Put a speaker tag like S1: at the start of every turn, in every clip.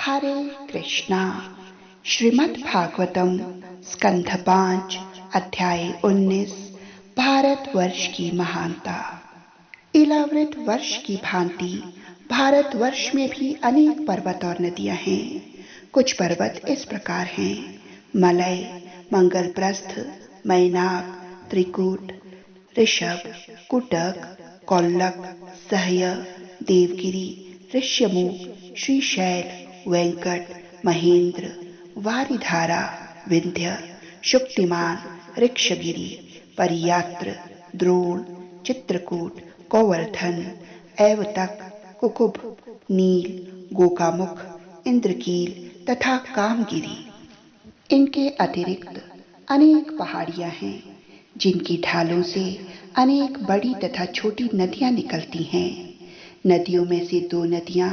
S1: हरे कृष्णा। श्रीमद् भागवतम स्कंध 5 अध्याय 19 भारतवर्ष की महानता। इलावृत वर्ष की भांति भारतवर्ष में भी अनेक पर्वत और नदियां हैं। कुछ पर्वत इस प्रकार हैं: मलय, मंगलप्रस्थ, मैनाक, त्रिकूट, ऋषभ, कुटक, कौल्लक, सह्य, देवगिरी, ऋष्यमुख, श्रीशैल, वेंकट, महेंद्र, वारिधारा, विंध्य, शुक्तिमान, ऋक्षगिरी, परियात्र, द्रोण, चित्रकूट, गोवर्धन, एवतक, कुकुभ, नील, गोकामुख, इंद्रकील तथा कामगिरी। इनके अतिरिक्त अनेक पहाड़ियां हैं जिनकी ढालों से अनेक बड़ी तथा छोटी नदियां निकलती हैं। नदियों में से 2 नदियां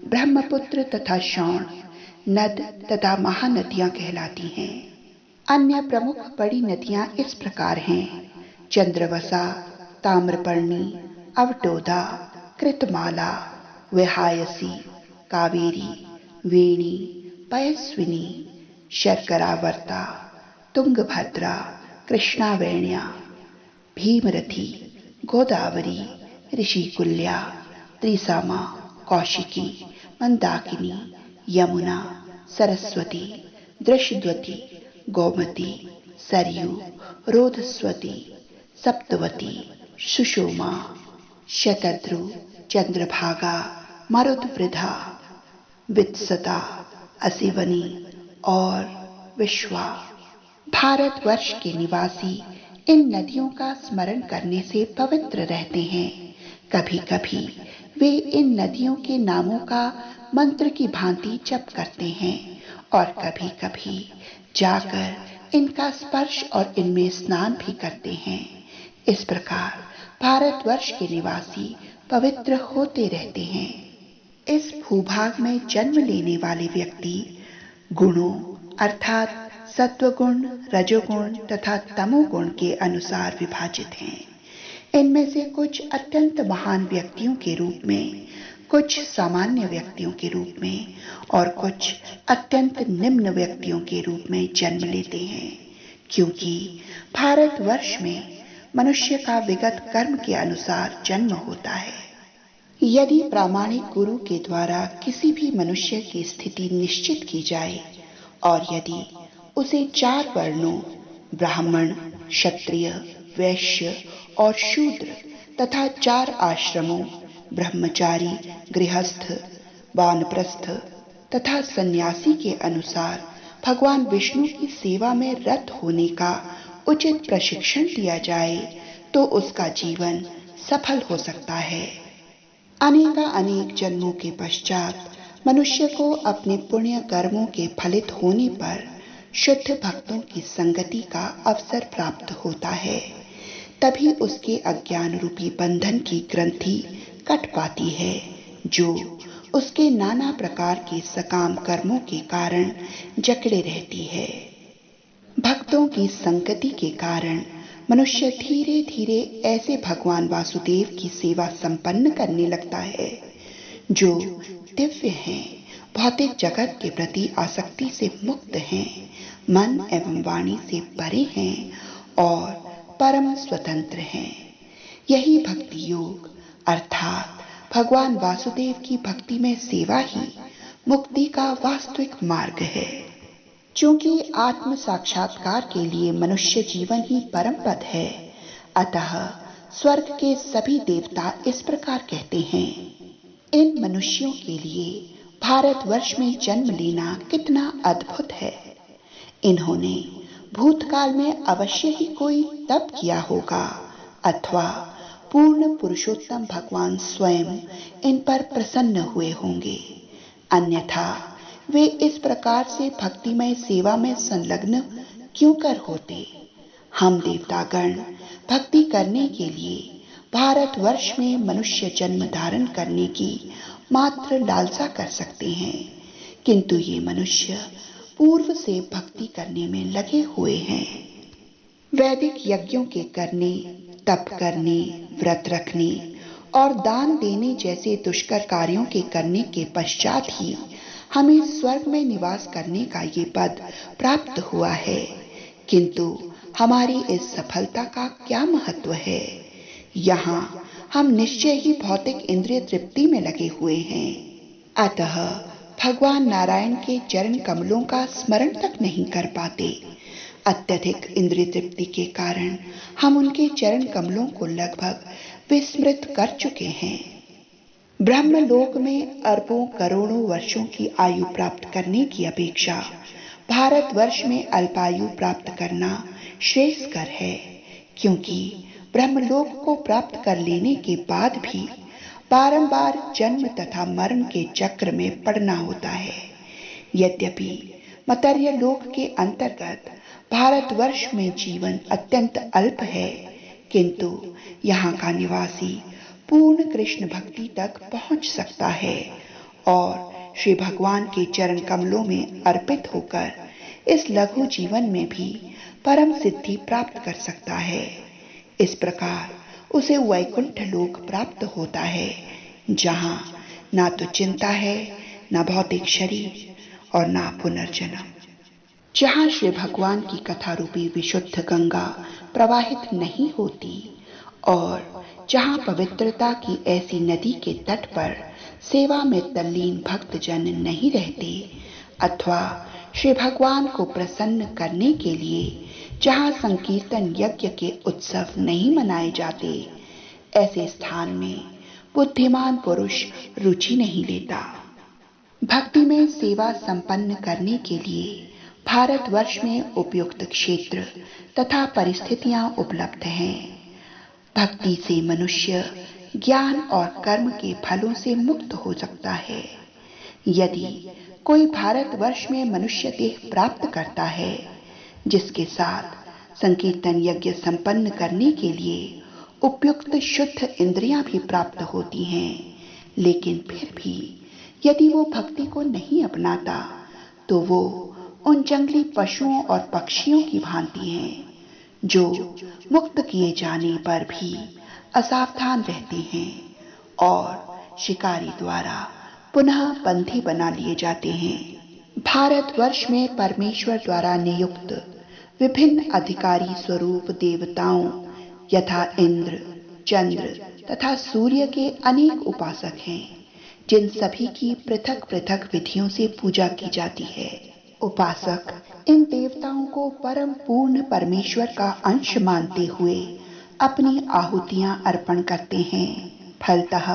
S1: ब्रह्मपुत्र तथा शौण नद तथा महानदियां कहलाती हैं। अन्य प्रमुख बड़ी नदियां इस प्रकार हैं: चंद्रवसा, ताम्रपर्णी, अवटोदा, कृतमाला, विहायसी, कावेरी, वेणी, पयस्विनी, शर्करावर्ता, तुंगभद्रा, कृष्णावेण्या, भीमरथी, गोदावरी, ऋषिकुल्या, त्रिसामा, कौशिकी, मंदाकिनी, यमुना, सरस्वती, दृशद्वती, गोमती, सरयू, रोधस्वती, सप्तवती, सुषमा, शतद्रु, चंद्रभागा, मरुद्वृधा, वित्सता, असिवनी और विश्वा। भारतवर्ष के निवासी इन नदियों का स्मरण करने से पवित्र रहते हैं। कभी कभी वे इन नदियों के नामों का मंत्र की भांति जप करते हैं और कभी कभी जाकर इनका स्पर्श और इनमें स्नान भी करते हैं। इस प्रकार भारतवर्ष के निवासी पवित्र होते रहते हैं। इस भूभाग में जन्म लेने वाले व्यक्ति गुणों अर्थात सत्वगुण, रजोगुण तथा तमोगुण के अनुसार विभाजित हैं। इनमें से कुछ अत्यंत महान व्यक्तियों के रूप में, कुछ सामान्य व्यक्तियों के रूप में और कुछ अत्यंत निम्न व्यक्तियों के रूप में जन्म लेते हैं, क्योंकि भारतवर्ष में मनुष्य का विगत कर्म के अनुसार जन्म होता है। यदि प्रामाणिक गुरु के द्वारा किसी भी मनुष्य की स्थिति निश्चित की जाए और यदि उसे 4 वर्णों ब्राह्मण, क्षत्रिय, वैश्य और शूद्र तथा 4 आश्रमों ब्रह्मचारी, गृहस्थ, वानप्रस्थ तथा सन्यासी के अनुसार भगवान विष्णु की सेवा में रत होने का उचित प्रशिक्षण दिया जाए तो उसका जीवन सफल हो सकता है। अनेक जन्मों के पश्चात मनुष्य को अपने पुण्य कर्मों के फलित होने पर शुद्ध भक्तों की संगति का अवसर प्राप्त होता है। तभी उसके अज्ञान रूपी बंधन की ग्रंथि कट पाती है, जो उसके नाना प्रकार के सकाम कर्मों के कारण जकड़े रहती है। भक्तों की संगति के कारण मनुष्य धीरे धीरे ऐसे भगवान वासुदेव की सेवा संपन्न करने लगता है जो दिव्य हैं, भौतिक जगत के प्रति आसक्ति से मुक्त हैं, मन एवं वाणी से परे हैं और परम स्वतंत्र हैं। यही भक्ति योग अर्थात भगवान वासुदेव की भक्ति में सेवा ही मुक्ति का वास्तविक मार्ग है। चूंकि आत्म साक्षात्कार के लिए मनुष्य जीवन ही परम पद है, अतः स्वर्ग के सभी देवता इस प्रकार कहते हैं: इन मनुष्यों के लिए भारतवर्ष में जन्म लेना कितना अद्भुत है। इन्होंने भूतकाल में अवश्य ही कोई तप किया होगा अथवा पूर्ण पुरुषोत्तम भगवान स्वयं इन पर प्रसन्न हुए होंगे, अन्यथा वे इस प्रकार से भक्तिमय सेवा में संलग्न क्यों कर होते। हम देवतागण भक्ति करने के लिए भारतवर्ष में मनुष्य जन्म धारण करने की मात्र लालसा कर सकते हैं, किंतु ये मनुष्य पूर्व से भक्ति करने में लगे हुए हैं। वैदिक यज्ञों के करने, तप करने, व्रत रखने और दान देने जैसे दुष्कर कार्यों के करने के पश्चात ही हमें स्वर्ग में निवास करने का ये पद प्राप्त हुआ है। किंतु हमारी इस सफलता का क्या महत्व है? यहाँ हम निश्चय ही भौतिक इंद्रिय तृप्ति में लगे हुए हैं। अतः भगवान नारायण के चरण कमलों का स्मरण तक नहीं कर पाते। अत्यधिक इंद्रिय तृप्ति के कारण हम उनके चरण कमलों को लगभग विस्मृत कर चुके हैं। ब्रह्मलोक में अरबों करोड़ों वर्षों की आयु प्राप्त करने की अपेक्षा भारतवर्ष में अल्पायु प्राप्त करना श्रेयस्कर है, क्योंकि ब्रह्मलोक को प्राप्त कर लेने के बाद भी बारंबार जन्म तथा मरण के चक्र में पड़ना होता है। यद्यपि मर्त्य लोक के अंतर्गत भारतवर्ष में जीवन अत्यंत अल्प है, किंतु यहाँ का निवासी पूर्ण कृष्ण भक्ति तक पहुंच सकता है और श्री भगवान के चरण कमलों में अर्पित होकर इस लघु जीवन में भी परम सिद्धि प्राप्त कर सकता है। इस प्रकार उसे वैकुंठ लोक प्राप्त होता है, जहां ना तो चिंता है, ना भौतिक शरीर और ना पुनर्जन्म। जहां श्री भगवान की कथा रूपी विशुद्ध गंगा प्रवाहित नहीं होती और जहां पवित्रता की ऐसी नदी के तट पर सेवा में तल्लीन भक्तजन नहीं रहते, अथवा श्री भगवान को प्रसन्न करने के लिए जहां संकीर्तन यज्ञ के उत्सव नहीं मनाए जाते, ऐसे स्थान में बुद्धिमान पुरुष रुचि नहीं लेता। भक्ति में सेवा संपन्न करने के लिए भारतवर्ष में उपयुक्त क्षेत्र तथा परिस्थितियां उपलब्ध हैं। भक्ति से मनुष्य ज्ञान और कर्म के फलों से मुक्त हो सकता है। यदि कोई भारतवर्ष में मनुष्य देह प्राप्त करता है, जिसके साथ संकीर्तन यज्ञ संपन्न करने के लिए उपयुक्त शुद्ध इंद्रियां भी प्राप्त होती हैं, लेकिन फिर भी यदि वो भक्ति को नहीं अपनाता, तो वो उन जंगली पशुओं और पक्षियों की भांति हैं, जो मुक्त किए जाने पर भी असावधान रहते हैं और शिकारी द्वारा पुनः बंदी बना लिए जाते हैं। भारतवर्ष में परमेश्वर द्वारा नियुक्त विभिन्न अधिकारी स्वरूप देवताओं यथा इंद्र, चंद्र तथा सूर्य के अनेक उपासक हैं, जिन सभी की पृथक पृथक विधियों से पूजा की जाती है। उपासक इन देवताओं को परम पूर्ण परमेश्वर का अंश मानते हुए अपनी आहुतियां अर्पण करते हैं। फलतः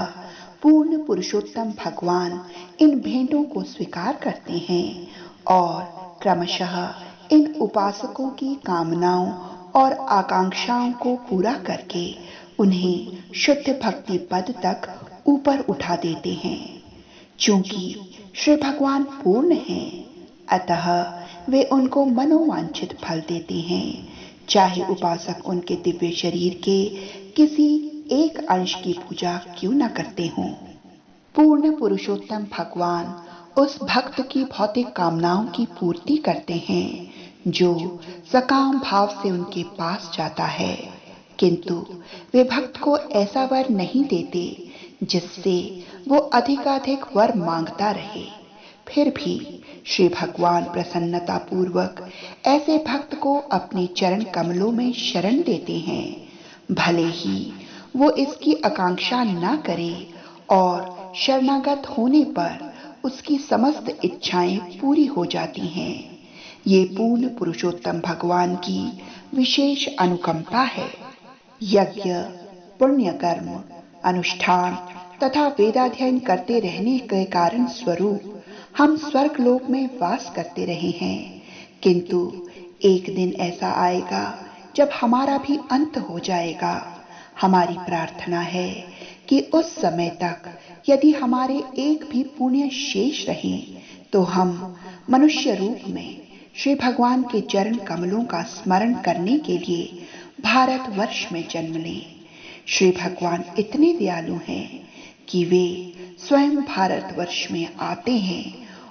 S1: पूर्ण पुरुषोत्तम भगवान इन भेंटों को स्वीकार करते हैं और क्रमशः इन उपासकों की कामनाओं और आकांक्षाओं को पूरा करके उन्हें शुद्ध भक्ति पद तक ऊपर उठा देते हैं। चूंकि श्री भगवान पूर्ण हैं, अतः वे उनको मनोवांछित फल देते हैं, चाहे उपासक उनके दिव्य शरीर के किसी एक अंश की पूजा क्यों न करते हों। पूर्ण पुरुषोत्तम भगवान उस भक्त की भौतिक कामनाओं की पूर्ति करते हैं जो सकाम भाव से उनके पास जाता है, किंतु वे भक्त को ऐसा वर नहीं देते जिससे वो अधिकाधिक वर मांगता रहे। फिर भी श्री भगवान प्रसन्नता पूर्वक ऐसे भक्त को अपने चरण कमलों में शरण देते हैं, भले ही वो इसकी आकांक्षा न करे और शरणागत होने पर उसकी समस्त इच्छाएं पूरी हो जाती हैं। ये पूर्ण पुरुषोत्तम भगवान की विशेष अनुकंपा है। यज्ञ, पुण्य कर्म, अनुष्ठान तथा वेदाध्ययन करते रहने के कारण स्वरूप हम स्वर्ग लोक में वास करते रहे हैं, किंतु एक दिन ऐसा आएगा जब हमारा भी अंत हो जाएगा। हमारी प्रार्थना है कि उस समय तक यदि हमारे एक भी पुण्य शेष रहे, तो हम मनुष्य रूप में श्री भगवान के चरण कमलों का स्मरण करने के लिए भारतवर्ष में जन्म लें। श्री भगवान इतने दयालु हैं कि वे स्वयं भारतवर्ष में आते हैं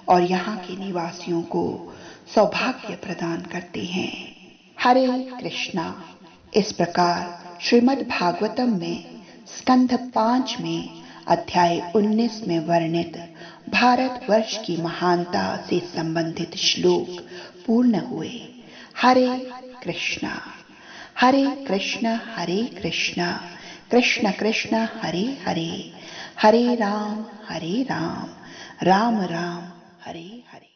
S1: और यहाँ के निवासियों को सौभाग्य प्रदान करते हैं। हरे कृष्णा। इस प्रकार श्रीमद् भागवतम में स्कंध 5 में अध्याय 19 में वर्णित भारतवर्ष की महानता से संबंधित श्लोक पूर्ण हुए। हरे कृष्णा हरे कृष्णा कृष्ण कृष्ण हरे हरे, हरे राम राम राम हरे हरे।